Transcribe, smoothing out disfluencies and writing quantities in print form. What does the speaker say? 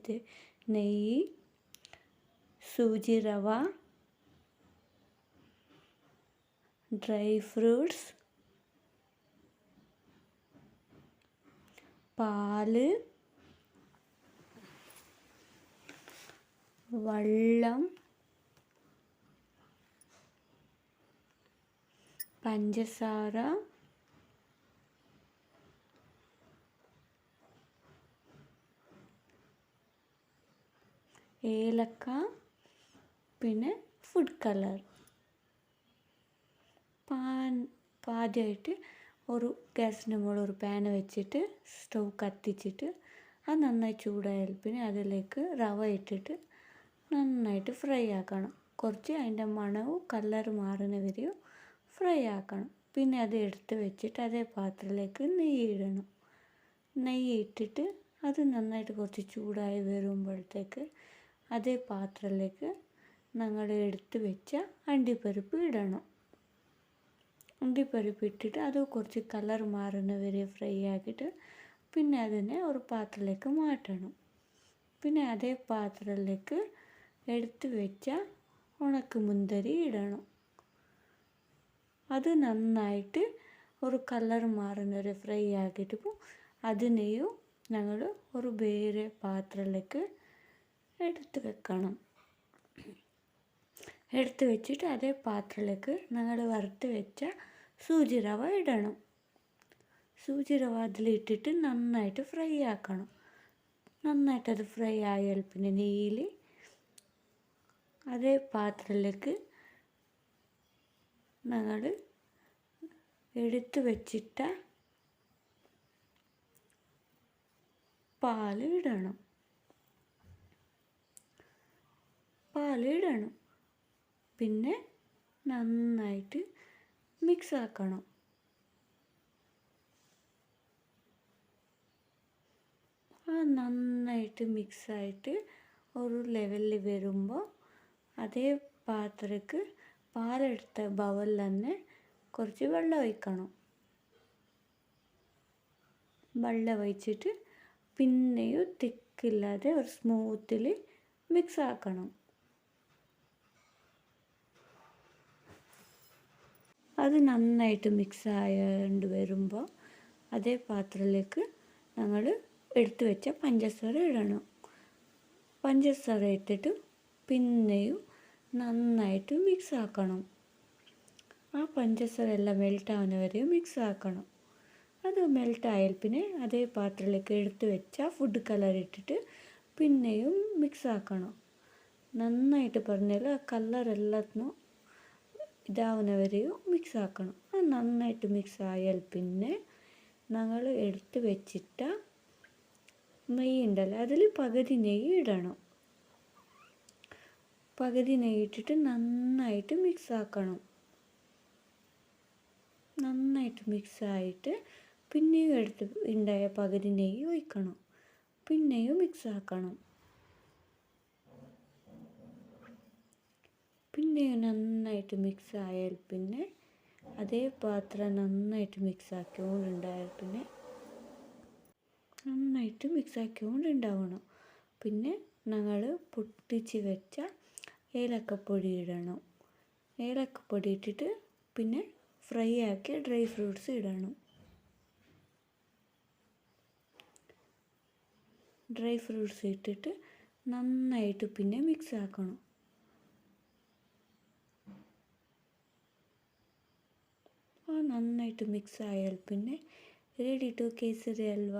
ഇത് നെയ്യ്, സൂചി റവ, ഡ്രൈ ഫ്രൂട്ട്സ്, പാല്, വെള്ളം, പഞ്ചസാര, ഏലക്ക, പിന്നെ ഫുഡ് കളർ. ആദ്യമായിട്ട് ഒരു ഗ്യാസിൻ്റെ മുകളിൽ ഒരു പാൻ വെച്ചിട്ട് സ്റ്റൗ കത്തിച്ചിട്ട് അത് നന്നായി ചൂടായാൽ പിന്നെ അതിലേക്ക് റവ ഇട്ടിട്ട് നന്നായിട്ട് ഫ്രൈ ആക്കണം. കുറച്ച് അതിൻ്റെ മണവും കളർ മാറുന്ന വരെയും ഫ്രൈ ആക്കണം. പിന്നെ അത് എടുത്ത് വെച്ചിട്ട് അതേ പാത്രത്തിലേക്ക് നെയ്യ് ഇടണം. നെയ്യ് ഇട്ടിട്ട് അത് നന്നായിട്ട് കുറച്ച് ചൂടായി വരുമ്പോഴത്തേക്ക് അതേ പാത്രത്തിലേക്ക് ഞങ്ങൾ എടുത്ത് വെച്ച അണ്ടിപ്പരിപ്പ് ഇടണം. അണ്ടിപ്പരിപ്പ് ഇട്ടിട്ട് അത് കുറച്ച് കളർ മാറുന്ന വരെ ഫ്രൈ ആക്കിയിട്ട് പിന്നെ അതിനെ ഒരു പാത്രത്തിലേക്ക് മാറ്റണം. പിന്നെ അതേ പാത്രത്തിലേക്ക് എടുത്ത് വെച്ച ഉണക്കമുന്തിരി ഇടണം. അത് നന്നായിട്ട് ഒരു കളർ മാറുന്ന വരെ ഫ്രൈ ആക്കിയിട്ട് അതിനെയും ഞങ്ങൾ ഒരു വേറെ പാത്രത്തിലേക്ക് എടുത്ത് വെക്കണം. എടുത്ത് വെച്ചിട്ട് അതേ പാത്രത്തിലേക്ക് ഞങ്ങൾ വറുത്ത് വെച്ച സൂചി റവ ഇടണം. സൂചി റവ അതിലിട്ടിട്ട് നന്നായിട്ട് ഫ്രൈ ആക്കണം. നന്നായിട്ടത് ഫ്രൈ ആയാൽ പിന്നെ നെയ്യിൽ അതേ പാത്രത്തിലേക്ക് ഞങ്ങൾ എടുത്ത് വെച്ചിട്ട പാലിടണം. പിന്നെ നന്നായിട്ട് മിക്സ് ആക്കണം. നന്നായിട്ട് മിക്സായിട്ട് ഒരു ലെവലിൽ വരുമ്പോൾ അതേ പാത്രക്ക് പാലെടുത്ത ബൗളിൽ തന്നെ കുറച്ച് വെള്ളം ഒഴിക്കണം. വെള്ളം ഒഴിച്ചിട്ട് പിന്നെയും തിക്കില്ലാതെ ഒരു സ്മൂത്തിൽ മിക്സ് ആക്കണം. അത് നന്നായിട്ട് മിക്സ് ആയതുകൊണ്ട് വരുമ്പോൾ അതേ പാത്രത്തിലേക്ക് ഞങ്ങൾ എടുത്ത് വെച്ച പഞ്ചസാര ഇടണം. പഞ്ചസാര ഇട്ടിട്ട് പിന്നെയും നന്നായിട്ട് മിക്സ് ആക്കണം. ആ പഞ്ചസാര എല്ലാം മെൽട്ടാവുന്ന വരെയും മിക്സ് ആക്കണം. അത് മെൽട്ടായാൽ പിന്നെ അതേ പാത്രത്തിലേക്ക് എടുത്ത് വെച്ച ഫുഡ് കളർ ഇട്ടിട്ട് പിന്നെയും മിക്സ് ആക്കണം. നന്നായിട്ട് പറഞ്ഞാൽ ആ കളറെല്ലാത്തിനും ഇതാവുന്നവരെയും മിക്സ് ആക്കണം. അത് നന്നായിട്ട് മിക്സ് ആയാൽ പിന്നെ ഞങ്ങൾ എടുത്ത് വെച്ചിട്ട നെയ്യ് ഉണ്ടല്ലോ അതിൽ പകുതി നെയ്യ് ഇടണം. പകുതി നെയ്യ് ഇട്ടിട്ട് നന്നായിട്ട് മിക്സ് ആക്കണം. നന്നായിട്ട് മിക്സ് ആയിട്ട് പിന്നെയും എടുത്ത് ഉണ്ടായ പകുതി നെയ്യ് ഒഴിക്കണം. പിന്നെയും മിക്സ് ആക്കണം. പിന്നെയും നന്നായിട്ട് മിക്സ് ആയാൽ പിന്നെ അതേ പാത്രം നന്നായിട്ട് മിക്സ് ആക്കിക്കൊണ്ടുണ്ടായാൽ പിന്നെ നന്നായിട്ട് മിക്സ് ആക്കിക്കൊണ്ടുണ്ടാവണം. പിന്നെ ഞങ്ങൾ പൊട്ടിച്ച് വെച്ച ഏലക്കപ്പൊടി ഇടണം. ഏലക്കപ്പൊടി ഇട്ടിട്ട് പിന്നെ ഫ്രൈ ആക്കിയ ഡ്രൈ ഫ്രൂട്ട്സ് ഇടണം. ഡ്രൈ ഫ്രൂട്ട്സ് ഇട്ടിട്ട് നന്നായിട്ട് പിന്നെ മിക്സ് ആക്കണം. നന്നായിട്ട് മിക്സ് ആയാൽ പിന്നെ റെഡി ടു കേസരി ഹൽവ.